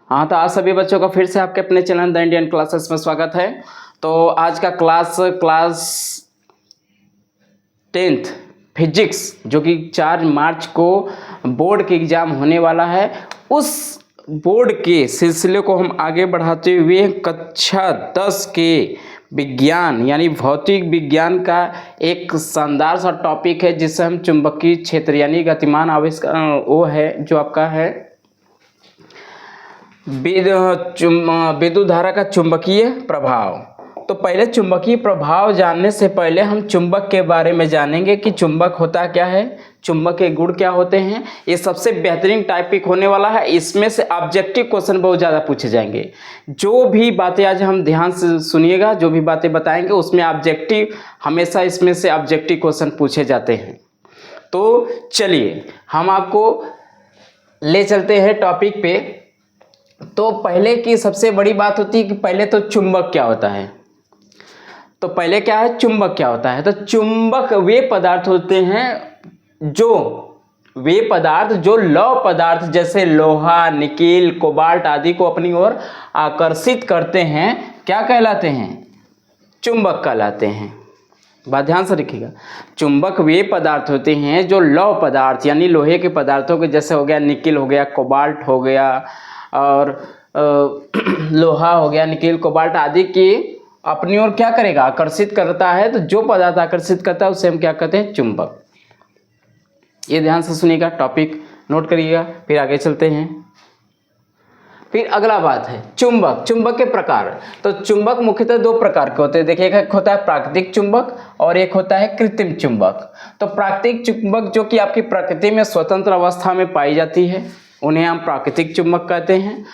हाँ, तो आज सभी बच्चों का फिर से आपके अपने चैनल द इंडियन क्लासेस में स्वागत है। तो आज का क्लास 10th फिजिक्स जो कि 4 मार्च को बोर्ड के एग्ज़ाम होने वाला है, उस बोर्ड के सिलसिले को हम आगे बढ़ाते हुए कक्षा 10 के विज्ञान यानी भौतिक विज्ञान का एक शानदार सा टॉपिक है जिसे हम चुंबकीय क्षेत्र यानी गतिमान आवेश वो है जो आपका है विद्युत धारा का चुंबकीय प्रभाव। तो पहले चुंबकीय प्रभाव जानने से पहले हम चुंबक के बारे में जानेंगे कि चुंबक होता क्या है, चुंबक के गुण क्या होते हैं। ये सबसे बेहतरीन टॉपिक होने वाला है। इसमें से ऑब्जेक्टिव क्वेश्चन बहुत ज़्यादा पूछे जाएंगे। जो भी बातें आज हम ध्यान से सुनिएगा, जो भी बातें बताएंगे उसमें ऑब्जेक्टिव हमेशा इसमें से ऑब्जेक्टिव क्वेश्चन पूछे जाते हैं। तो चलिए हम आपको ले चलते हैं टॉपिक पे। तो पहले की सबसे बड़ी बात होती है कि पहले तो चुंबक क्या होता है। तो पहले क्या है, चुंबक क्या होता है। तो चुंबक वे पदार्थ होते हैं जो लौह पदार्थ जैसे लोहा, निकेल, कोबाल्ट आदि को अपनी ओर आकर्षित करते हैं। क्या कहलाते हैं? चुंबक कहलाते हैं। बात ध्यान से रखिएगा। चुंबक वे पदार्थ होते हैं जो लौह पदार्थ यानी लोहे के पदार्थों के जैसे हो गया निकेल हो गया, कोबाल्ट हो गया और लोहा हो गया, निकेल, कोबाल्ट आदि की अपनी ओर क्या करेगा, आकर्षित करता है। तो जो पदार्थ आकर्षित करता है उसे हम क्या कहते हैं, चुंबक। ये ध्यान से सुनिएगा, टॉपिक नोट करिएगा, फिर आगे चलते हैं। फिर अगला बात है चुंबक के प्रकार। तो चुंबक मुख्यतः 2 प्रकार के होते हैं। देखिए, एक होता है प्राकृतिक चुंबक और एक होता है कृत्रिम चुंबक। तो प्राकृतिक चुंबक जो कि आपकी प्रकृति में स्वतंत्र अवस्था में पाई जाती है उन्हें हम प्राकृतिक चुंबक कहते हैं।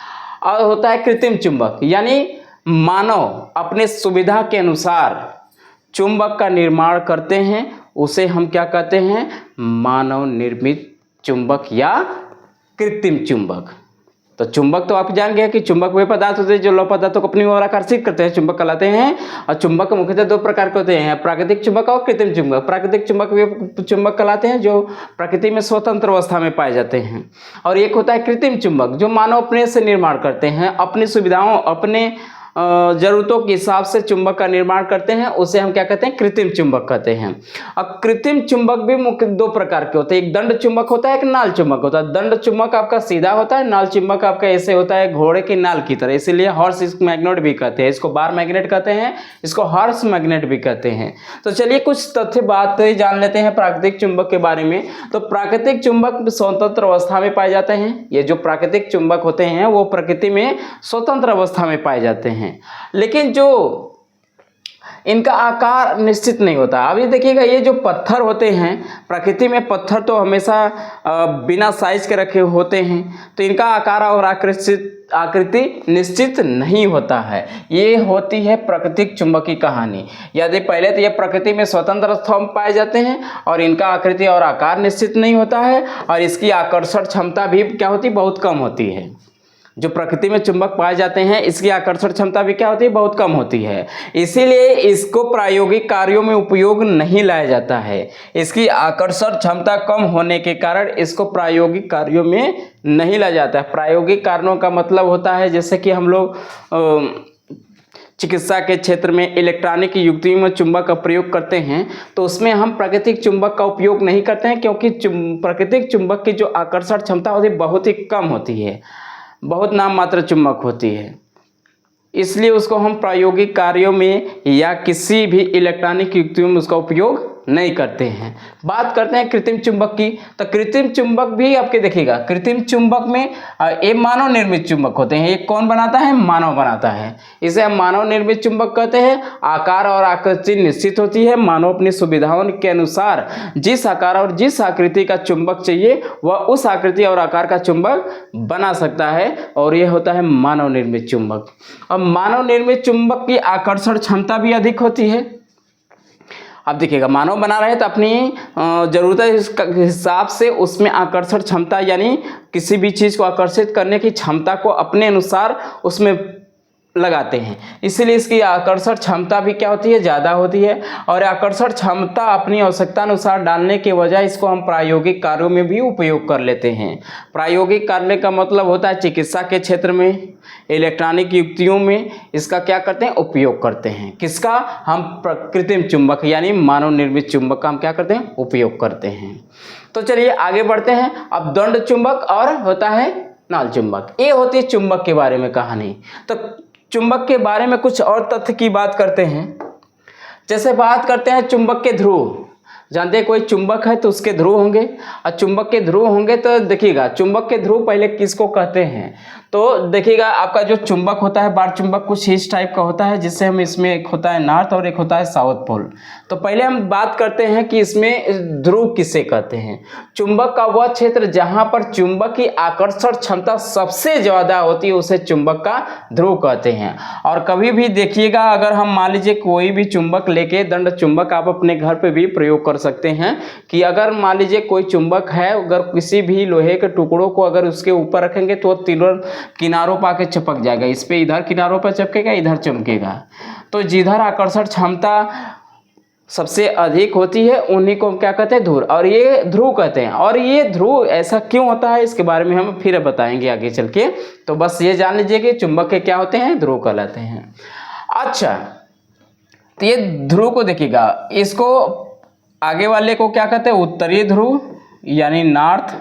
और होता है कृत्रिम चुंबक यानी मानव अपने सुविधा के अनुसार चुंबक का निर्माण करते हैं, उसे हम क्या कहते हैं, मानव निर्मित चुंबक या कृत्रिम चुंबक। तो चुंबक तो आप जान गए कि चुंबक वे पदार्थ होते हैं जो लौह पदार्थों को अपनी ओर आकर्षित करते हैं, चुंबक कहलाते हैं। और चुंबक मुख्यतः 2 प्रकार के होते हैं, प्राकृतिक चुंबक और कृत्रिम चुंबक। प्राकृतिक चुंबक वे चुंबक कहलाते हैं जो प्रकृति में स्वतंत्र अवस्था में पाए जाते हैं। और एक होता है कृत्रिम चुंबक जो मानव अपने से निर्माण करते हैं, अपनी सुविधाओं अपने जरूरतों के हिसाब से चुंबक का निर्माण करते हैं, उसे हम क्या कहते हैं, कृत्रिम चुंबक कहते हैं। अब कृत्रिम चुंबक भी मुख्य 2 प्रकार के होते हैं। एक दंड चुंबक होता है, एक नाल चुंबक होता है। दंड चुंबक आपका सीधा होता है, नाल चुंबक आपका ऐसे होता है घोड़े की नाल की तरह, इसीलिए हॉर्स मैग्नेट भी कहते हैं, इसको बार मैग्नेट कहते हैं, इसको हॉर्स मैग्नेट भी कहते हैं। तो चलिए कुछ तथ्य बात जान लेते हैं प्राकृतिक चुंबक के बारे में। तो प्राकृतिक चुंबक स्वतंत्र अवस्था में पाए जाते हैं। ये जो प्राकृतिक चुंबक होते हैं वो प्रकृति में स्वतंत्र अवस्था में पाए जाते हैं, लेकिन जो इनका आकार निश्चित नहीं होता। अभी देखिएगा, ये जो पत्थर होते हैं प्रकृति में, पत्थर तो हमेशा बिना साइज के रखे होते हैं, तो इनका आकार और आकृति निश्चित नहीं होता है। ये होती है प्राकृतिक चुंबक की कहानी। यदि पहले तो ये प्रकृति में स्वतंत्र अवस्था में पाए जाते हैं और इनका आकृति और आकार निश्चित नहीं होता है, और इसकी आकर्षण क्षमता भी क्या होती, बहुत कम होती है। जो प्रकृति में चुंबक पाए जाते हैं इसकी आकर्षण क्षमता भी क्या होती है, बहुत कम होती है। इसीलिए इसको प्रायोगिक कार्यों में उपयोग नहीं लाया जाता है। इसकी आकर्षण क्षमता कम होने के कारण इसको प्रायोगिक कार्यों में नहीं लाया जाता है। प्रायोगिक कारणों का मतलब होता है जैसे कि हम लोग चिकित्सा के क्षेत्र में इलेक्ट्रॉनिक युक्तियों में चुंबक का प्रयोग करते हैं, तो उसमें हम प्राकृतिक चुंबक का उपयोग नहीं करते हैं, क्योंकि प्राकृतिक चुंबक की जो आकर्षण क्षमता होती है बहुत ही कम होती है, बहुत नाम मात्र चुंबक होती है। इसलिए उसको हम प्रायोगिक कार्यों में या किसी भी इलेक्ट्रॉनिक युक्तियों में उसका उपयोग नहीं करते हैं। बात करते हैं कृत्रिम चुंबक की। तो कृत्रिम चुंबक भी आपके देखिएगा, कृत्रिम चुंबक में ये मानव निर्मित चुंबक होते हैं। ये कौन बनाता है, मानव बनाता है। इसे हम मानव निर्मित चुंबक कहते हैं। आकार और आकृति निश्चित होती है। मानव अपनी सुविधाओं के अनुसार जिस आकार और जिस आकृति का चुंबक चाहिए वह उस आकृति और आकार का चुंबक बना सकता है, और यह होता है मानव निर्मित चुंबक। अब मानव निर्मित चुंबक की आकर्षण क्षमता भी अधिक होती है। अब देखिएगा, मानव बना रहे तो अपनी ज़रूरत के हिसाब से उसमें आकर्षण क्षमता यानी किसी भी चीज़ को आकर्षित करने की क्षमता को अपने अनुसार उसमें लगाते हैं, इसीलिए इसकी आकर्षण क्षमता भी क्या होती है, ज़्यादा होती है। और आकर्षण क्षमता अपनी आवश्यकता अनुसार डालने के वजह इसको हम प्रायोगिक कार्यों में भी उपयोग कर लेते हैं। प्रायोगिक कार्य का मतलब होता है चिकित्सा के क्षेत्र में, इलेक्ट्रॉनिक युक्तियों में इसका क्या करते हैं, उपयोग करते हैं। किसका, हम कृत्रिम चुंबक यानी मानव निर्मित चुंबक का हम क्या करते हैं, उपयोग करते हैं। तो चलिए आगे बढ़ते हैं। अब दंड चुंबक और होता है नाल चुंबक, ये होती है चुंबक के बारे में कहानी। तो चुंबक के बारे में कुछ और तथ्य की बात करते हैं। जैसे बात करते हैं चुंबक के ध्रुव, जानते हैं कोई चुंबक है तो उसके ध्रुव होंगे, और चुंबक के ध्रुव होंगे तो देखिएगा चुंबक के ध्रुव पहले किसको कहते हैं, तो देखिएगा आपका जो चुंबक होता है बार चुंबक कुछ इस टाइप का होता है, जिससे हम इसमें एक होता है नॉर्थ और एक होता है साउथ पोल। तो पहले हम बात करते हैं कि इसमें ध्रुव किसे कहते हैं। चुंबक का वह क्षेत्र जहां पर चुंबक की आकर्षण क्षमता सबसे ज़्यादा होती है उसे चुंबक का ध्रुव कहते हैं। और कभी भी देखिएगा अगर हम मान लीजिए कोई भी चुंबक लेके, दंड चुंबक आप अपने घर पे भी प्रयोग कर सकते हैं कि अगर मान लीजिए कोई चुंबक है, अगर किसी भी लोहे के टुकड़ों को अगर उसके ऊपर रखेंगे तो तीनों किनारों पर आके चिपक जाएगा, इस पे इधर किनारों पर चिपकेगा, इधर चमकेगा। तो जिधर आकर्षण क्षमता सबसे अधिक होती है उन्हीं को हम क्या कहते हैं, ध्रुव, और ये ध्रुव कहते हैं। और ये ध्रुव ऐसा क्यों होता है इसके बारे में हम फिर बताएंगे आगे चल के। तो बस ये जान लीजिए कि चुंबक के क्या होते हैं, ध्रुव कहलाते हैं। अच्छा, तो ये ध्रुव को देखिएगा, इसको आगे वाले को क्या कहते हैं, उत्तरी ध्रुव यानी नॉर्थ,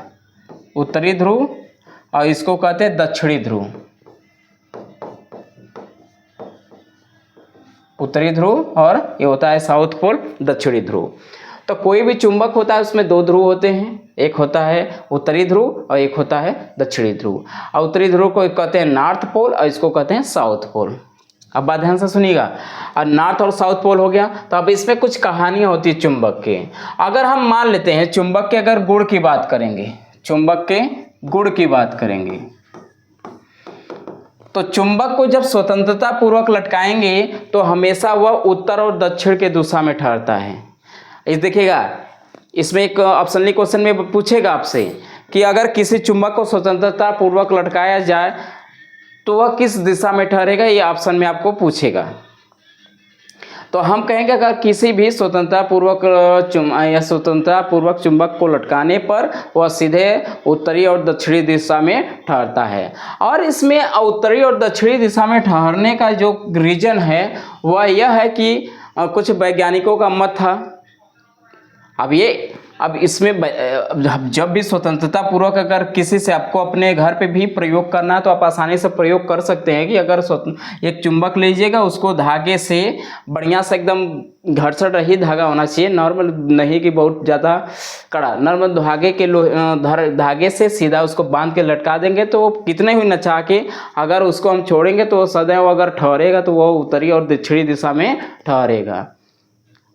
उत्तरी ध्रुव, और इसको कहते हैं दक्षिणी ध्रुव, उत्तरी ध्रुव, और ये होता है साउथ पोल, दक्षिणी ध्रुव। तो कोई भी चुंबक होता है उसमें दो ध्रुव होते हैं, एक होता है उत्तरी ध्रुव और एक होता है दक्षिणी ध्रुव। और उत्तरी ध्रुव को कहते हैं नॉर्थ पोल और इसको कहते हैं साउथ पोल। अब बात ध्यान से सुनिएगा, और नॉर्थ और साउथ पोल हो गया। तो अब इसमें कुछ कहानियाँ होती है चुंबक के। अगर हम मान लेते हैं चुंबक के अगर गुण की बात करेंगे, चुंबक के गुण की बात करेंगे, तो चुंबक को जब स्वतंत्रता पूर्वक लटकाएंगे तो हमेशा वह उत्तर और दक्षिण के दिशा में ठहरता है। इस देखिएगा, इसमें एक ऑप्शनली क्वेश्चन में पूछेगा आपसे कि अगर किसी चुंबक को स्वतंत्रता पूर्वक लटकाया जाए तो वह किस दिशा में ठहरेगा, ये ऑप्शन में आपको पूछेगा। तो हम कहेंगे अगर किसी भी स्वतंत्रता पूर्वक चुंबक को लटकाने पर वह सीधे उत्तरी और दक्षिणी दिशा में ठहरता है। और इसमें उत्तरी और दक्षिणी दिशा में ठहरने का जो रीजन है वह यह है कि कुछ वैज्ञानिकों का मत था। अब इसमें जब भी स्वतंत्रता पूर्वक अगर किसी से आपको अपने घर पे भी प्रयोग करना है तो आप आसानी से प्रयोग कर सकते हैं कि अगर एक चुंबक लीजिएगा, उसको धागे से बढ़िया से एकदम घर्षण रहित धागा होना चाहिए, नॉर्मल नहीं कि बहुत ज़्यादा कड़ा, नॉर्मल धागे से सीधा उसको बांध के लटका देंगे तो कितने भी नचा के अगर उसको हम छोड़ेंगे तो सदैव अगर ठहरेगा तो वह उत्तरी और दक्षिणी दिशा में ठहरेगा।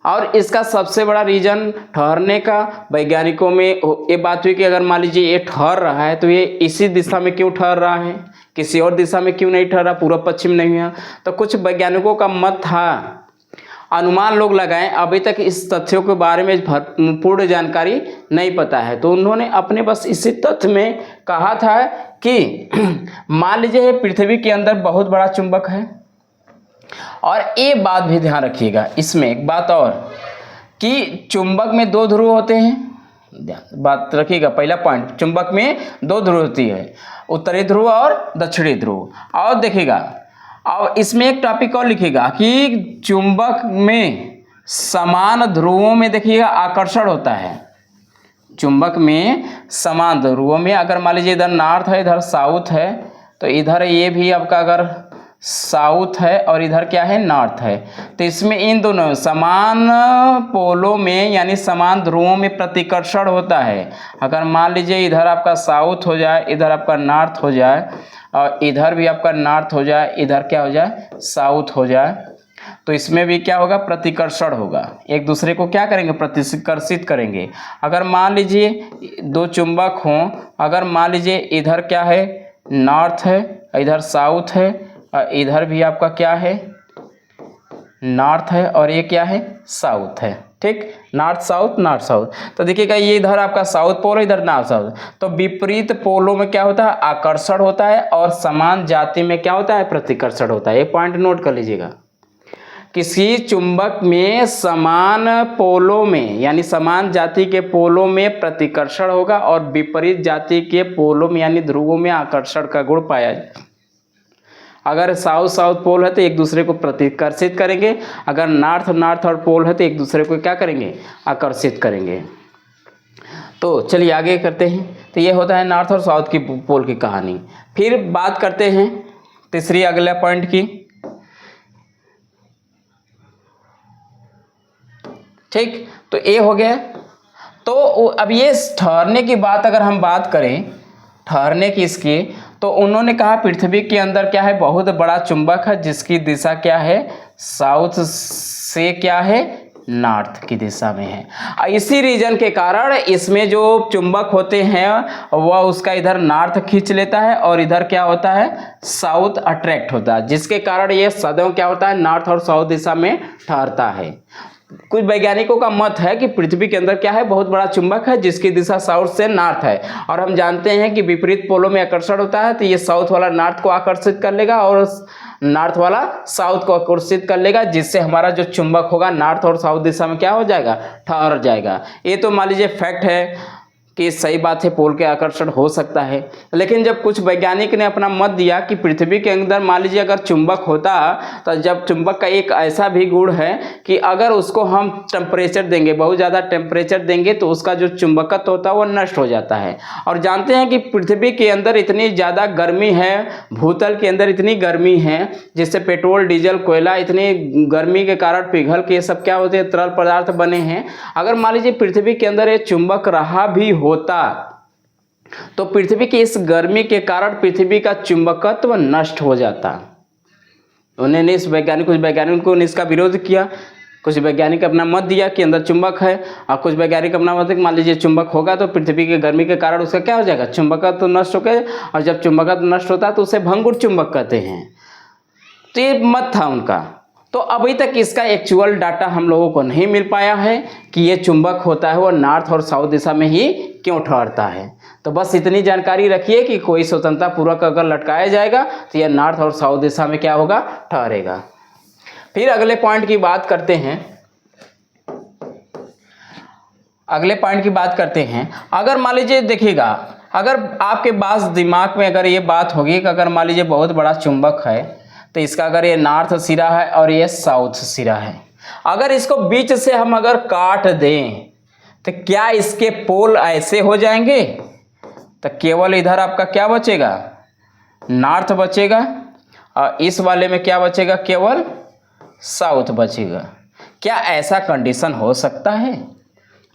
और इसका सबसे बड़ा रीजन ठहरने का वैज्ञानिकों में ये बात हुई कि अगर मान लीजिए ये ठहर रहा है तो ये इसी दिशा में क्यों ठहर रहा है, किसी और दिशा में क्यों नहीं ठहरा, पूर्व पश्चिम नहीं है। तो कुछ वैज्ञानिकों का मत था, अनुमान लोग लगाएं, अभी तक इस तथ्यों के बारे में पूर्ण जानकारी नहीं पता है। तो उन्होंने अपने बस इसी तथ्य में कहा था कि मान लीजिए पृथ्वी के अंदर बहुत बड़ा चुंबक है। और ये बात भी ध्यान रखिएगा, इसमें एक बात और कि चुंबक में दो ध्रुव होते हैं, बात रखिएगा। पहला पॉइंट, चुंबक में दो ध्रुव होती है, उत्तरी ध्रुव और दक्षिणी ध्रुव। और देखिएगा, और इसमें एक टॉपिक और लिखिएगा कि चुंबक में समान ध्रुवों में देखिएगा आकर्षण होता है। चुंबक में समान ध्रुवों में अगर मान लीजिए इधर नॉर्थ है, इधर साउथ है, तो इधर ये भी आपका अगर साउथ है और इधर क्या है, नॉर्थ है, तो इसमें इन दोनों समान पोलों में यानी समान ध्रुवों में प्रतिकर्षण होता है। अगर मान लीजिए इधर आपका साउथ हो जाए, इधर आपका नॉर्थ हो जाए, और इधर भी आपका नॉर्थ हो जाए, इधर क्या हो जाए, साउथ हो जाए, तो इसमें भी क्या होगा, प्रतिकर्षण होगा, एक दूसरे को क्या करेंगे, प्रतिकर्षित करेंगे। अगर मान लीजिए दो चुंबक हों, अगर मान लीजिए इधर क्या है, नॉर्थ है, इधर साउथ है, और इधर भी आपका क्या है, नॉर्थ है, और ये क्या है, साउथ है। ठीक, नॉर्थ साउथ। तो देखिएगा ये इधर आपका साउथ पोल है, इधर नॉर्थ साउथ। तो विपरीत पोलों में क्या होता है, आकर्षण होता है, और समान जाति में क्या होता है, प्रतिकर्षण होता है। ये पॉइंट नोट कर लीजिएगा। किसी चुंबक में समान पोलों में यानी समान जाति के पोलों में प्रतिकर्षण होगा, और विपरीत जाति के पोलों में यानी ध्रुवों में आकर्षण का गुण पाया जाए। अगर साउथ पोल है तो एक दूसरे को प्रतिकर्षित करेंगे, अगर नॉर्थ और पोल है तो एक दूसरे को क्या करेंगे, आकर्षित करेंगे। तो चलिए आगे करते हैं। तो ये होता है नॉर्थ और साउथ की पोल की कहानी। फिर बात करते हैं तीसरी अगला पॉइंट की। ठीक, तो ये हो गया। तो अब ये ठहरने की बात अगर हम बात करें, ठहरने की इसकी, तो उन्होंने कहा पृथ्वी के अंदर क्या है, बहुत बड़ा चुंबक है जिसकी दिशा क्या है, साउथ से क्या है, नॉर्थ की दिशा में है। इसी रीजन के कारण इसमें जो चुंबक होते हैं वह उसका इधर नॉर्थ खींच लेता है और इधर क्या होता है, साउथ अट्रैक्ट होता है, जिसके कारण ये सदैव क्या होता है, नॉर्थ और साउथ दिशा में ठहरता है। कुछ वैज्ञानिकों का मत है कि पृथ्वी के अंदर क्या है, बहुत बड़ा चुंबक है जिसकी दिशा साउथ से नॉर्थ है, और हम जानते हैं कि विपरीत पोलों में आकर्षण होता है, तो ये साउथ वाला नॉर्थ को आकर्षित कर लेगा और नॉर्थ वाला साउथ को आकर्षित कर लेगा, जिससे हमारा जो चुंबक होगा नॉर्थ और साउथ दिशा में क्या हो जाएगा, ठहर जाएगा। ये तो मान लीजिए फैक्ट है कि सही बात है, पोल के आकर्षण हो सकता है। लेकिन जब कुछ वैज्ञानिक ने अपना मत दिया कि पृथ्वी के अंदर मान लीजिए अगर चुंबक होता, तो जब चुंबक का एक ऐसा भी गुण है कि अगर उसको हम टेम्परेचर देंगे, बहुत ज़्यादा टेम्परेचर देंगे, तो उसका जो चुंबकत्व होता है वो नष्ट हो जाता है। और जानते हैं कि पृथ्वी के अंदर इतनी ज़्यादा गर्मी है, भूतल के अंदर इतनी गर्मी है, जिससे पेट्रोल डीजल कोयला इतनी गर्मी के कारण पिघल के सब क्या होते हैं, तरल पदार्थ बने हैं। अगर मान लीजिए पृथ्वी के अंदर ये चुंबक रहा भी होता, तो पृथ्वी की इस गर्मी के कारण पृथ्वी का चुंबकत्व नष्ट हो जाता। उन्होंने कुछ वैज्ञानिकों ने इसका विरोध किया। कुछ वैज्ञानिक अपना मत दिया कि अंदर चुंबक है, और कुछ वैज्ञानिक अपना मत, मान लीजिए चुंबक होगा तो पृथ्वी की गर्मी के कारण उसका क्या हो जाएगा, चुंबकत्व नष्ट हो गया, और जब चुंबकत्व नष्ट होता है तो उसे भंगुर चुंबक कहते हैं। तो ये मत था उनका। तो अभी तक इसका एक्चुअल डाटा हम लोगों को नहीं मिल पाया है कि ये चुंबक होता है वो नॉर्थ और साउथ दिशा में ही क्यों ठहरता है। तो बस इतनी जानकारी रखिए कि कोई स्वतंत्रता पूर्वक अगर लटकाया जाएगा तो यह नॉर्थ और साउथ दिशा में क्या होगा, ठहरेगा। फिर अगले पॉइंट की बात करते हैं। अगर मान लीजिए देखिएगा, अगर आपके पास दिमाग में अगर ये बात होगी कि अगर मान लीजिए बहुत बड़ा चुंबक है, तो इसका अगर ये नॉर्थ सिरा है और ये साउथ सिरा है, अगर इसको बीच से हम अगर काट दें तो क्या इसके पोल ऐसे हो जाएंगे, तो केवल इधर आपका क्या बचेगा, नॉर्थ बचेगा, और इस वाले में क्या बचेगा, केवल साउथ बचेगा। क्या ऐसा कंडीशन हो सकता है?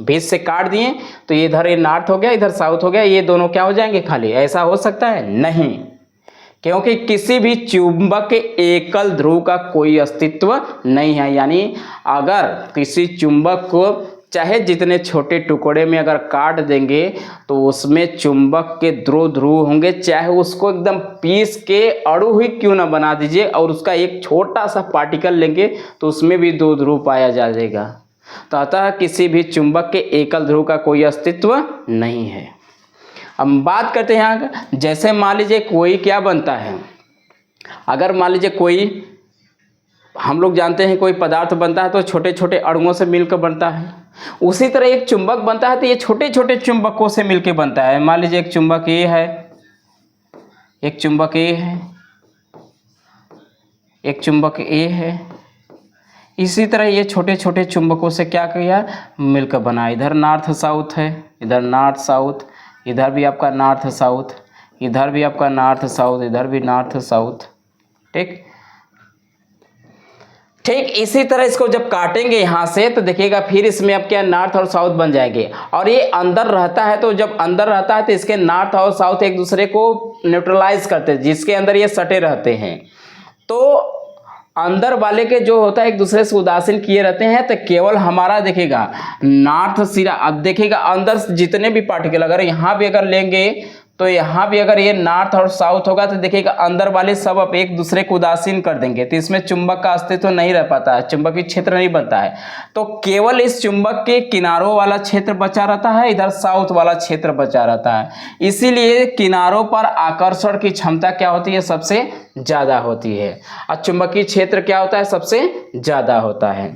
बीच से काट दिए तो ये इधर ये नॉर्थ हो गया, इधर साउथ हो गया, ये दोनों क्या हो जाएंगे खाली, ऐसा हो सकता है? नहीं, क्योंकि किसी भी चुंबक के एकल ध्रुव का कोई अस्तित्व नहीं है। यानी अगर किसी चुंबक को चाहे जितने छोटे टुकड़े में अगर काट देंगे तो उसमें चुंबक के दो ध्रुव होंगे, चाहे उसको एकदम पीस के अणु ही क्यों ना बना दीजिए और उसका एक छोटा सा पार्टिकल लेंगे तो उसमें भी दो ध्रुव पाया जाएगा। तो अतः किसी भी चुंबक के एकल ध्रुव का कोई अस्तित्व नहीं है। अब बात करते हैं यहाँ, जैसे मान लीजिए कोई क्या बनता है, अगर मान लीजिए कोई, हम लोग जानते हैं कोई पदार्थ बनता है तो छोटे छोटे अणुओं से मिलकर बनता है, उसी तरह एक चुंबक बनता है तो ये छोटे छोटे चुंबकों से मिलकर बनता है। मान लीजिए एक चुंबक ये है, एक चुंबक ये है, एक चुंबक ये है, इसी तरह ये छोटे छोटे चुंबकों से क्या किया, मिलकर बना। इधर नॉर्थ साउथ है, इधर नॉर्थ साउथ, इधर भी आपका नॉर्थ साउथ, इधर भी आपका नॉर्थ साउथ, इधर भी नॉर्थ साउथ। ठीक इसी तरह इसको जब काटेंगे यहाँ से तो देखिएगा फिर इसमें अब क्या नॉर्थ और साउथ बन जाएंगे। और ये अंदर रहता है, तो जब अंदर रहता है तो इसके नॉर्थ और साउथ एक दूसरे को न्यूट्रलाइज करते हैं, जिसके अंदर ये सटे रहते हैं। तो अंदर वाले के जो होता है एक दूसरे से उदासीन किए रहते हैं। तो केवल हमारा देखिएगा नॉर्थ सिरा, अब देखिएगा अंदर जितने भी पार्टिकल अगर यहाँ भी अगर लेंगे तो यहाँ भी अगर ये नॉर्थ और साउथ होगा तो देखिएगा अंदर वाले सब अब एक दूसरे को उदासीन कर देंगे, तो इसमें चुंबक का अस्तित्व नहीं रह पाता है, चुंबकीय क्षेत्र नहीं बनता है। तो केवल इस चुंबक के किनारों वाला क्षेत्र बचा रहता है, इधर साउथ वाला क्षेत्र बचा रहता है। इसीलिए किनारों पर आकर्षण की क्षमता क्या होती है, सबसे ज़्यादा होती है, और चुंबकीय क्षेत्र क्या होता है, सबसे ज़्यादा होता है।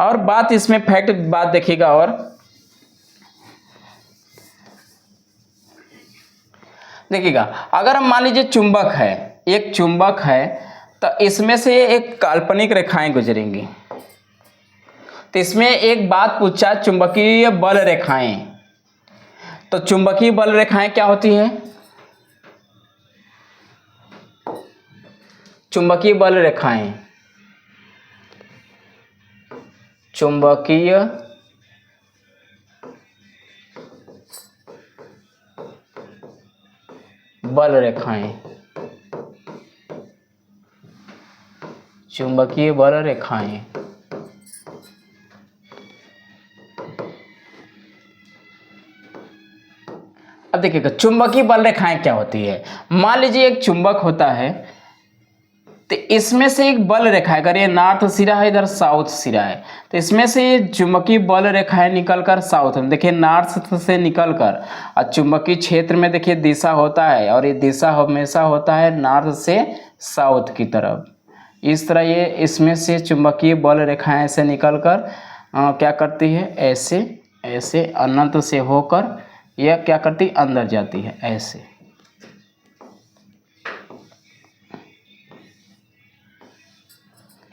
और बात इसमें फैक्ट बात देखिएगा, और देखिएगा अगर हम मान लीजिए चुंबक है, एक चुंबक है, तो इसमें से एक काल्पनिक रेखाएं गुजरेंगी। तो इसमें एक बात पूछा, चुंबकीय बल रेखाएं, तो चुंबकीय बल रेखाएं क्या होती है, चुंबकीय बल रेखाएं, चुंबकीय बल रेखाएं, चुंबकीय बल रेखाएं। अब देखिएगा चुंबकीय बल रेखाएं क्या होती है। मान लीजिए एक चुंबक होता है, तो इसमें से एक बल रेखा है, अगर ये नॉर्थ सिरा है, इधर साउथ सिरा है, तो इसमें से ये चुंबकीय बल रेखाएं निकलकर साउथ में, देखिए नॉर्थ से निकलकर, और चुंबकीय क्षेत्र में देखिए दिशा होता है, और ये दिशा हमेशा होता है नॉर्थ से साउथ की तरफ। इस तरह ये इसमें से चुंबकीय बल रेखाएं ऐसे निकलकर क्या करती है, ऐसे ऐसे अनंत से होकर यह क्या करती, अंदर जाती है ऐसे।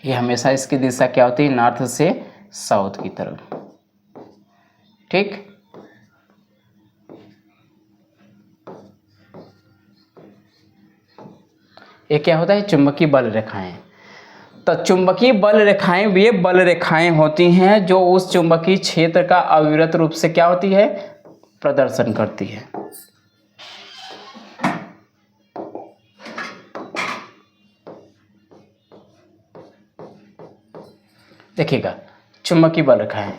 ये हमेशा इसकी दिशा क्या होती है, नॉर्थ से साउथ की तरफ। ठीक, ये क्या होता है, चुंबकीय बल रेखाएं। तो चुंबकीय बल रेखाएं वे बल रेखाएं होती हैं जो उस चुंबकीय क्षेत्र का अविरत रूप से क्या होती है, प्रदर्शन करती है। देखिएगा चुंबकीय बल रेखाएं,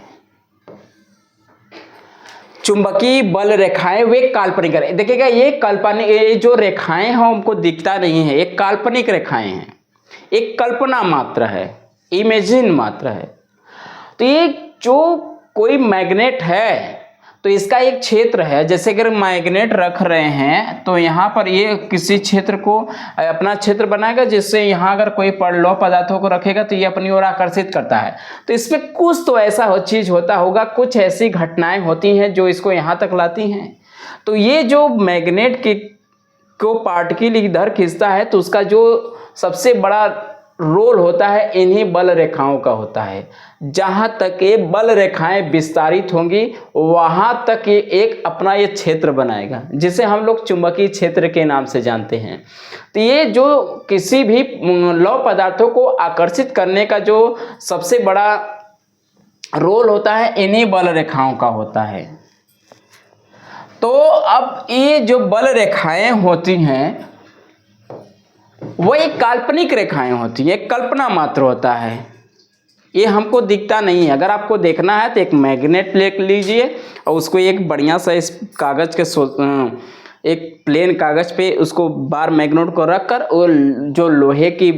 चुंबकीय बल रेखाएं वे काल्पनिक है। देखिएगा ये काल्पनिक, ये जो रेखाएं हैं हमको दिखता नहीं है, एक काल्पनिक रेखाएं हैं, एक कल्पना मात्र है, इमेजिन मात्र है। तो ये जो कोई मैग्नेट है, तो इसका एक क्षेत्र है, जैसे अगर मैग्नेट रख रहे हैं तो यहाँ पर ये किसी क्षेत्र को अपना क्षेत्र बनाएगा, जिससे यहाँ अगर कोई लौह पदार्थों को रखेगा तो ये अपनी ओर आकर्षित करता है। तो इसमें कुछ तो ऐसा चीज होता होगा, कुछ ऐसी घटनाएं होती हैं जो इसको यहाँ तक लाती हैं। तो ये जो मैग्नेट को पार्टिकल इधर खींचता है, तो उसका जो सबसे बड़ा रोल होता है इन्हीं बल रेखाओं का होता है। जहां तक ये बल रेखाएं विस्तारित होंगी वहां तक ये एक अपना ये क्षेत्र बनाएगा, जिसे हम लोग चुंबकीय क्षेत्र के नाम से जानते हैं। तो ये जो किसी भी लौह पदार्थों को आकर्षित करने का जो सबसे बड़ा रोल होता है इन्हीं बल रेखाओं का होता है। तो अब ये जो बल रेखाएं होती हैं वो एक काल्पनिक रेखाएं होती है, एक कल्पना मात्र होता है, ये हमको दिखता नहीं है। अगर आपको देखना है तो एक मैग्नेट ले लीजिए और उसको एक बढ़िया सा इस कागज़ के एक प्लेन कागज़ पे उसको बार मैग्नेट को रख कर, वो जो लोहे की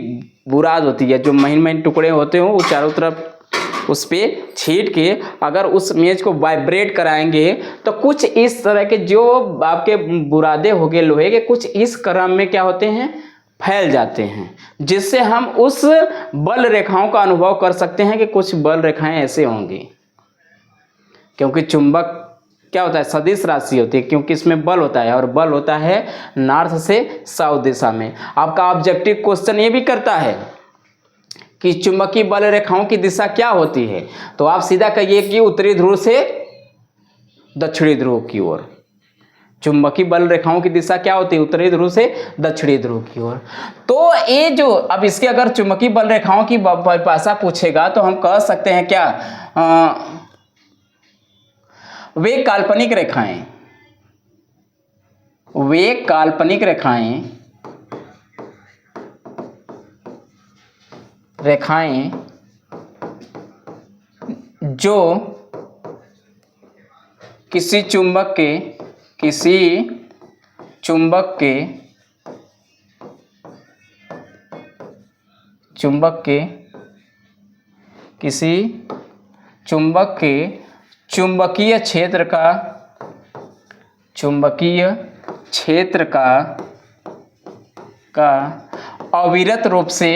बुराद होती है, जो महीन महीन टुकड़े होते हो, वो चारों तरफ उस पर छीट के अगर उस मेज को वाइब्रेट कराएंगे तो कुछ इस तरह के जो आपके बुरादे हो गए लोहे के, कुछ इस क्रम में क्या होते हैं, फैल जाते हैं, जिससे हम उस बल रेखाओं का अनुभव कर सकते हैं कि कुछ बल रेखाएं ऐसे होंगी। क्योंकि चुंबक क्या होता है, सदिश राशि होती है, क्योंकि इसमें बल होता है, और बल होता है नॉर्थ से साउथ दिशा में। आपका ऑब्जेक्टिव क्वेश्चन ये भी करता है कि चुंबकीय बल रेखाओं की दिशा क्या होती है, तो आप सीधा कहिए कि उत्तरी ध्रुव से दक्षिणी ध्रुव की ओर। चुंबकीय बल रेखाओं की दिशा क्या होती है, उत्तरी ध्रुव से दक्षिणी ध्रुव की ओर। तो ये जो अब इसके अगर चुंबकीय बल रेखाओं की परिभाषा पूछेगा तो हम कह सकते हैं क्या, वे काल्पनिक रेखाएं, वे काल्पनिक रेखाएं, रेखाएं जो किसी चुंबक के किसी चुंबक के चुंबकीय क्षेत्र का अविरत रूप से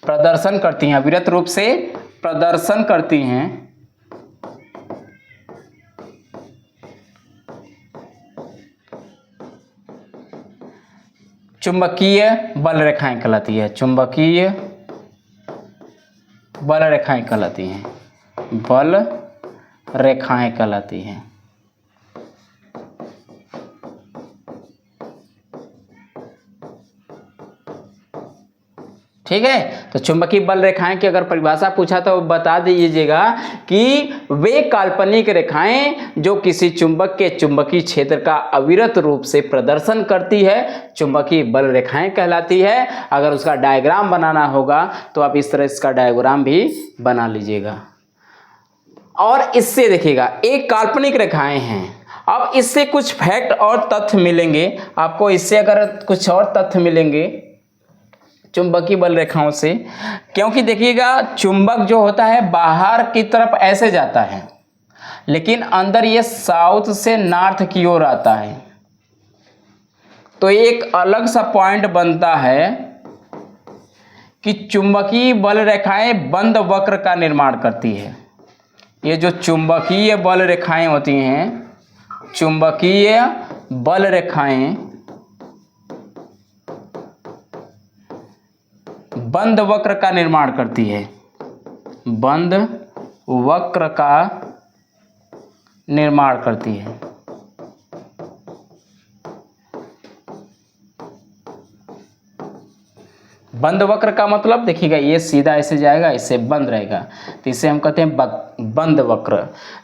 प्रदर्शन करती हैं, अविरत रूप से प्रदर्शन करती हैं चुंबकीय बल रेखाएं कहलाती है, चुंबकीय बल रेखाएं कहलाती हैं, बल रेखाएं कहलाती हैं। ठीक है, तो चुंबकीय बल रेखाएं की अगर परिभाषा पूछा तो बता दीजिएगा कि वे काल्पनिक रेखाएं जो किसी चुंबक के चुंबकीय क्षेत्र का अविरत रूप से प्रदर्शन करती है चुंबकीय बल रेखाएं कहलाती है। अगर उसका डायग्राम बनाना होगा तो आप इस तरह इसका डायग्राम भी बना लीजिएगा। और इससे देखिएगा एक काल्पनिक रेखाएं हैं। अब इससे कुछ फैक्ट और तथ्य मिलेंगे आपको, इससे अगर कुछ और तथ्य मिलेंगे चुंबकीय बल रेखाओं से, क्योंकि देखिएगा चुंबक जो होता है बाहर की तरफ ऐसे जाता है लेकिन अंदर ये साउथ से नॉर्थ की ओर आता है। तो एक अलग सा पॉइंट बनता है कि चुंबकीय बल रेखाएं बंद वक्र का निर्माण करती है। ये जो चुंबकीय बल रेखाएं होती हैं, चुंबकीय बल रेखाएं बंद वक्र का निर्माण करती है, बंद वक्र का निर्माण करती है। बंद वक्र का मतलब देखिएगा ये सीधा ऐसे जाएगा, इससे बंद रहेगा, तो इसे हम कहते हैं बंद वक्र।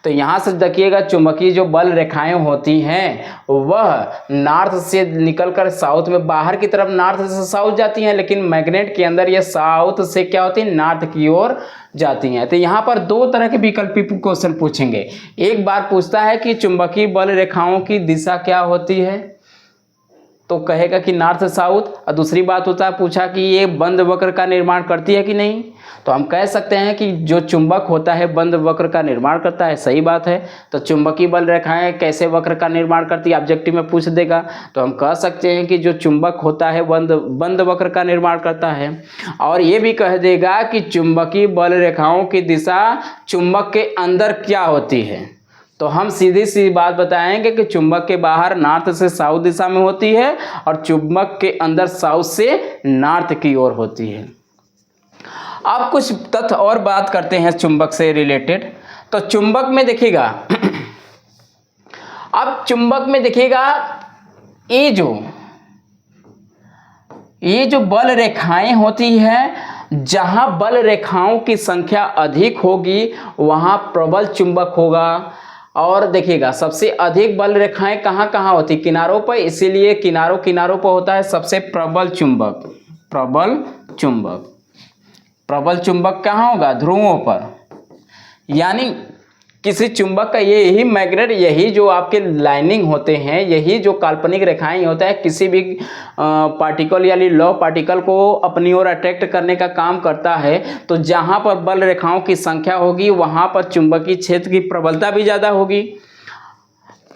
तो यहाँ से देखिएगा चुंबकीय जो बल रेखाएं होती हैं वह नॉर्थ से निकलकर साउथ में, बाहर की तरफ नॉर्थ से साउथ जाती हैं, लेकिन मैग्नेट के अंदर ये साउथ से क्या होती है, नॉर्थ की ओर जाती हैं। तो यहाँ पर दो तरह के वैकल्पिक क्वेश्चन पूछेंगे। एक बार पूछता है कि चुंबकीय बल रेखाओं की दिशा क्या होती है, तो कहेगा कि नॉर्थ साउथ। और दूसरी बात होता है पूछा कि ये बंद वक्र का निर्माण करती है कि नहीं, तो हम कह सकते हैं कि जो चुंबक होता है बंद वक्र का निर्माण करता है, सही बात है। तो चुंबकीय बल रेखाएं कैसे वक्र का निर्माण करती है ऑब्जेक्टिव में पूछ देगा, तो हम कह सकते हैं कि जो चुंबक होता है बंद वक्र का निर्माण करता है। और ये भी कह देगा कि चुंबकीय बल रेखाओं की दिशा चुंबक के अंदर क्या होती है, तो हम सीधी सी बात बताएंगे कि चुंबक के बाहर नॉर्थ से साउथ दिशा में होती है और चुंबक के अंदर साउथ से नॉर्थ की ओर होती है। अब कुछ तथ्य और बात करते हैं चुंबक से रिलेटेड। तो चुंबक में देखिएगा अब चुंबक में देखिएगा ये जो बल रेखाएं होती हैं, जहां बल रेखाओं की संख्या अधिक होगी वहां प्रबल चुंबक होगा। और देखिएगा सबसे अधिक बल रेखाएं कहाँ कहाँ होती, किनारों पर, इसीलिए किनारों पर होता है सबसे प्रबल चुंबक। प्रबल चुंबक कहाँ होगा, ध्रुवों पर। यानी किसी चुंबक का यही मैग्नेट, यही जो आपके लाइनिंग होते हैं, यही जो काल्पनिक रेखाएं होता है किसी भी पार्टिकल यानी लौ पार्टिकल को अपनी ओर अट्रैक्ट करने का काम करता है। तो जहां पर बल रेखाओं की संख्या होगी वहां पर चुंबकीय क्षेत्र की प्रबलता भी ज़्यादा होगी।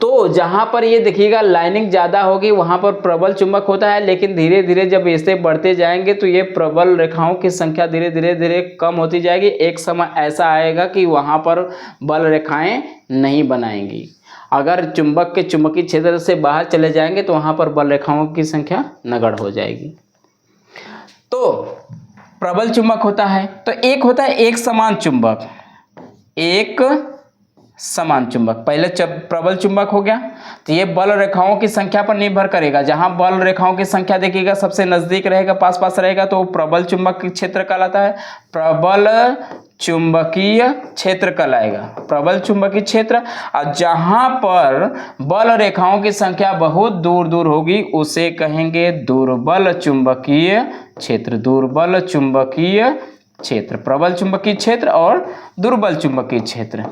तो जहां पर ये देखिएगा लाइनिंग ज़्यादा होगी वहां पर प्रबल चुंबक होता है, लेकिन धीरे धीरे जब ऐसे बढ़ते जाएंगे तो ये प्रबल रेखाओं की संख्या धीरे धीरे कम होती जाएगी। एक समय ऐसा आएगा कि वहां पर बल रेखाएं नहीं बनाएंगी। अगर चुंबक के चुंबकीय क्षेत्र से बाहर चले जाएंगे तो वहां पर बल रेखाओं की संख्या नगण्य हो जाएगी। तो प्रबल चुंबक होता है, तो एक होता है एक समान चुंबक, एक समान चुंबक। पहले प्रबल चुंबक हो गया, तो ये बल रेखाओं की संख्या पर निर्भर करेगा। जहां बल रेखाओं की संख्या देखिएगा सबसे नजदीक रहेगा, पास रहेगा, तो प्रबल चुंबक क्षेत्र कहलाता है, प्रबल चुंबकीय क्षेत्र कहलाएगा, प्रबल चुंबकीय क्षेत्र। और जहां पर बल रेखाओं की संख्या बहुत दूर होगी उसे कहेंगे दुर्बल चुंबकीय क्षेत्र, दुर्बल चुंबकीय क्षेत्र। प्रबल चुंबकीय क्षेत्र और दुर्बल चुंबकीय क्षेत्र।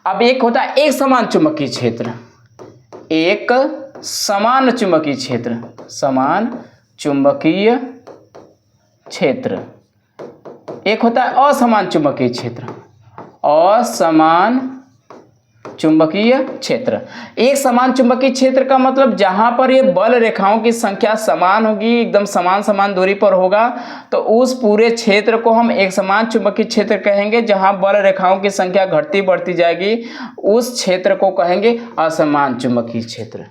अब एक होता है एक समान चुंबकीय क्षेत्र, एक समान चुंबकीय क्षेत्र, समान चुंबकीय क्षेत्र। एक होता है असमान चुंबकीय क्षेत्र, असमान चुंबकीय क्षेत्र। एक समान चुंबकीय क्षेत्र का मतलब जहां पर ये बल रेखाओं की संख्या समान होगी, एकदम समान समान दूरी पर होगा, तो उस पूरे क्षेत्र को हम एक समान चुंबकीय क्षेत्र कहेंगे। जहां बल रेखाओं की संख्या घटती बढ़ती जाएगी, उस क्षेत्र को कहेंगे असमान चुंबकीय क्षेत्र।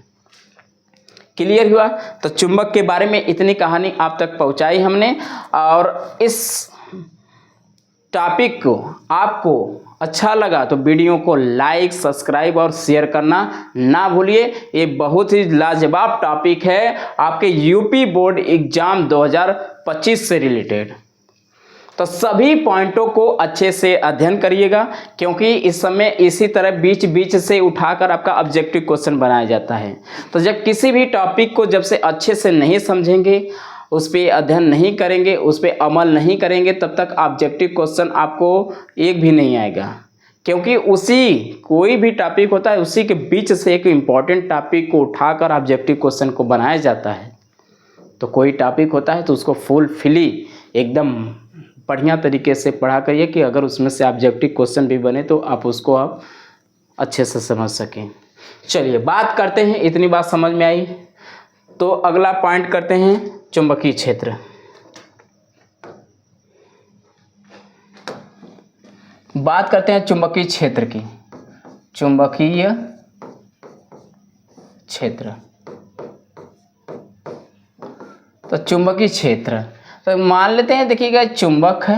क्लियर हुआ? तो चुंबक के बारे में इतनी कहानी आप तक पहुंचाई हमने, और इस टॉपिक को आपको अच्छा लगा तो वीडियो को लाइक, सब्सक्राइब और शेयर करना ना भूलिए। ये बहुत ही लाजवाब टॉपिक है आपके यूपी बोर्ड एग्जाम 2025 से रिलेटेड। तो सभी पॉइंटों को अच्छे से अध्ययन करिएगा, क्योंकि इस समय इसी तरह बीच बीच से उठाकर आपका ऑब्जेक्टिव क्वेश्चन बनाया जाता है। तो जब किसी भी टॉपिक को जब से अच्छे से नहीं समझेंगे, उस पर अध्ययन नहीं करेंगे, उस पर अमल नहीं करेंगे, तब तक ऑब्जेक्टिव क्वेश्चन आपको एक भी नहीं आएगा। क्योंकि उसी कोई भी टॉपिक होता है, उसी के बीच से एक इम्पॉर्टेंट टॉपिक को उठाकर ऑब्जेक्टिव क्वेश्चन को बनाया जाता है। तो कोई टॉपिक होता है तो उसको फुलफिली एकदम बढ़िया तरीके से पढ़ा करिए कि अगर उसमें से ऑब्जेक्टिव क्वेश्चन भी बने तो आप उसको आप अच्छे से समझ सकें। चलिए बात करते हैं, इतनी बात समझ में आई तो अगला पॉइंट करते हैं चुंबकीय क्षेत्र। बात करते हैं चुंबकीय क्षेत्र की। चुंबकीय क्षेत्र, तो चुंबकीय क्षेत्र तो मान लेते हैं, देखिएगा चुंबक है,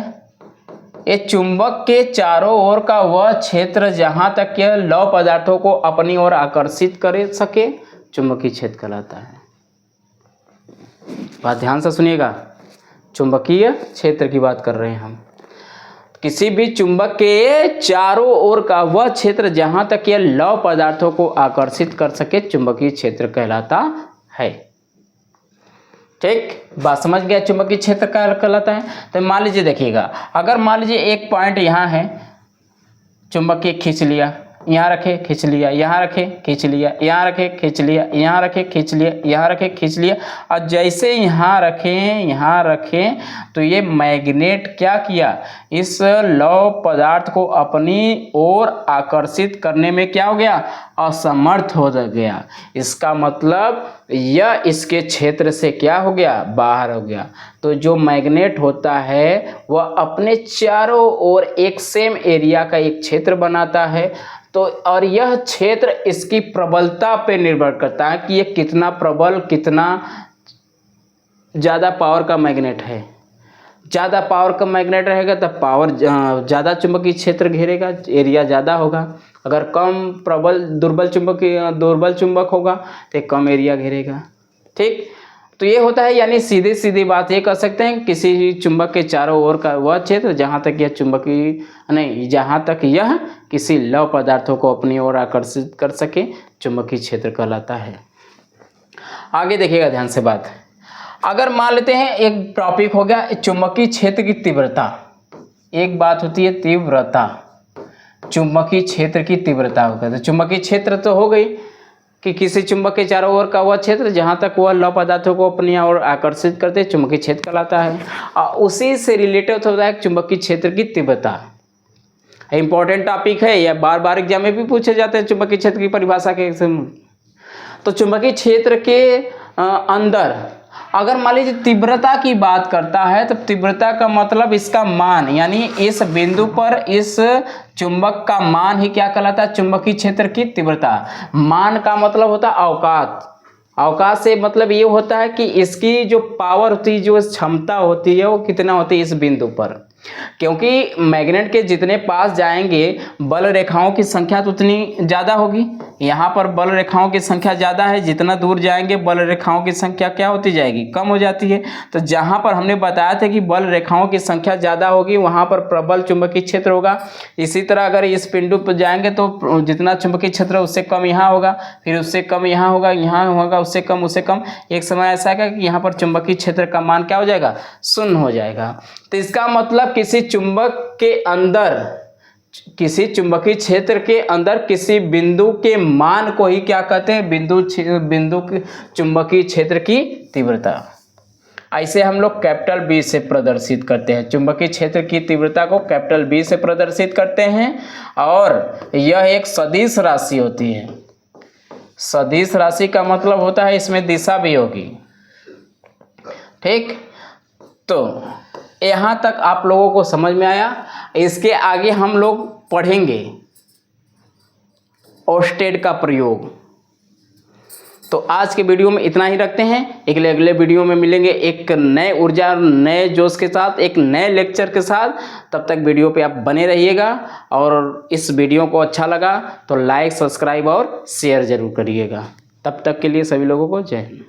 ये चुंबक के चारों ओर का वह क्षेत्र जहां तक यह लौह पदार्थों को अपनी ओर आकर्षित कर सके, चुंबकीय क्षेत्र कहलाता है। बात ध्यान से सुनिएगा, चुंबकीय क्षेत्र की बात कर रहे हैं हम। किसी भी चुंबक के चारों ओर का वह क्षेत्र जहां तक यह लौह पदार्थों को आकर्षित कर सके, चुंबकीय क्षेत्र कहलाता है। ठीक, बात समझ गया चुंबकीय क्षेत्र क्या कहलाता है। तो मान लीजिए देखिएगा, अगर मान लीजिए एक पॉइंट यहाँ है, चुंबकीय खींच लिया, यहाँ रखे खींच लिया, यहाँ रखे खींच लिया, यहाँ रखे खींच लिया, यहाँ रखे खींच लिया, यहाँ रखे खींच लिया, और जैसे यहाँ रखें तो ये मैग्नेट क्या किया, इस लौह पदार्थ को अपनी ओर आकर्षित करने में क्या हो गया, असमर्थ हो गया। इसका मतलब यह इसके क्षेत्र से क्या हो गया, बाहर हो गया। तो जो मैग्नेट होता है वह अपने चारों ओर एक सेम एरिया का एक क्षेत्र बनाता है। तो और यह क्षेत्र इसकी प्रबलता पे निर्भर करता है कि ये कितना प्रबल, कितना ज़्यादा पावर का मैग्नेट है। ज़्यादा पावर का मैग्नेट रहेगा तब पावर ज़्यादा चुंबकीय क्षेत्र घेरेगा, एरिया ज़्यादा होगा। अगर कम प्रबल दुर्बल चुंबक होगा तो कम एरिया घेरेगा। ठीक, तो ये होता है, यानी सीधी सीधी बात ये कर सकते हैं, किसी चुंबक के चारों ओर का वह क्षेत्र जहाँ तक यह जहाँ तक यह किसी लौह पदार्थों को अपनी ओर आकर्षित कर सके, चुंबकीय क्षेत्र कहलाता है। आगे देखिएगा ध्यान से बात। अगर मान लेते हैं एक टॉपिक हो गया चुंबकीय क्षेत्र की तीव्रता। एक बात होती है तीव्रता, चुंबकीय क्षेत्र की तीव्रता होता है। तो चुंबकीय क्षेत्र तो हो गई कि किसी चुंबक के चारों ओर का वह क्षेत्र जहां तक वह लौह पदार्थों को अपनी ओर आकर्षित करते हैं, चुंबकीय क्षेत्र कहलाता है। और उसी से रिलेटेड होता है चुंबकीय क्षेत्र की तीव्रता। इंपॉर्टेंट टॉपिक है, यह बार बार एग्जाम में भी पूछे जाते हैं चुंबकीय क्षेत्र की परिभाषा के। तो चुंबकीय क्षेत्र के अंदर अगर मान लीजिए तीव्रता की बात करता है, तो तीव्रता का मतलब इसका मान, यानी इस बिंदु पर इस चुंबक का मान ही क्या कहलाता है, चुंबकीय क्षेत्र की तीव्रता। मान का मतलब होता है अवकाश। अवकाश से मतलब ये होता है कि इसकी जो पावर होती है, जो क्षमता होती है, वो कितना होती है इस बिंदु पर। क्योंकि मैग्नेट के जितने पास जाएंगे बल रेखाओं की संख्या तो उतनी ज़्यादा होगी। यहाँ पर बल रेखाओं की संख्या ज़्यादा है, जितना दूर जाएंगे बल रेखाओं की संख्या क्या होती जाएगी, कम हो जाती है। तो जहाँ पर हमने बताया था कि बल रेखाओं की संख्या ज़्यादा होगी, वहाँ पर प्रबल चुंबकीय क्षेत्र होगा। इसी तरह अगर इस बिंदु पर जाएंगे तो जितना चुंबकीय क्षेत्र है उससे कम यहाँ होगा, फिर उससे कम यहाँ होगा, यहाँ होगा, उससे कम, उससे कम। एक समय ऐसा है कि यहाँ पर चुंबकीय क्षेत्र का मान क्या हो जाएगा, शून्य हो जाएगा। तो इसका मतलब किसी चुंबक के अंदर किसी चुंबकीय क्षेत्र के अंदर किसी बिंदु के मान को ही क्या कहते हैं, बिंदु की चुंबकीय क्षेत्र की तीव्रता। ऐसे हम लोग कैपिटल बी से प्रदर्शित करते हैं, चुंबकीय क्षेत्र की तीव्रता को कैपिटल बी से प्रदर्शित करते हैं। और यह एक सदिश राशि होती है। सदिश राशि का मतलब होता है इसमें दिशा भी होगी। ठीक, तो यहाँ तक आप लोगों को समझ में आया। इसके आगे हम लोग पढ़ेंगे ओर्स्टेड का प्रयोग। तो आज के वीडियो में इतना ही रखते हैं। अगले वीडियो में मिलेंगे एक नए ऊर्जा और नए जोश के साथ, एक नए लेक्चर के साथ। तब तक वीडियो पे आप बने रहिएगा। और इस वीडियो को अच्छा लगा तो लाइक, सब्सक्राइब और शेयर जरूर करिएगा। तब तक के लिए सभी लोगों को जय हिंद।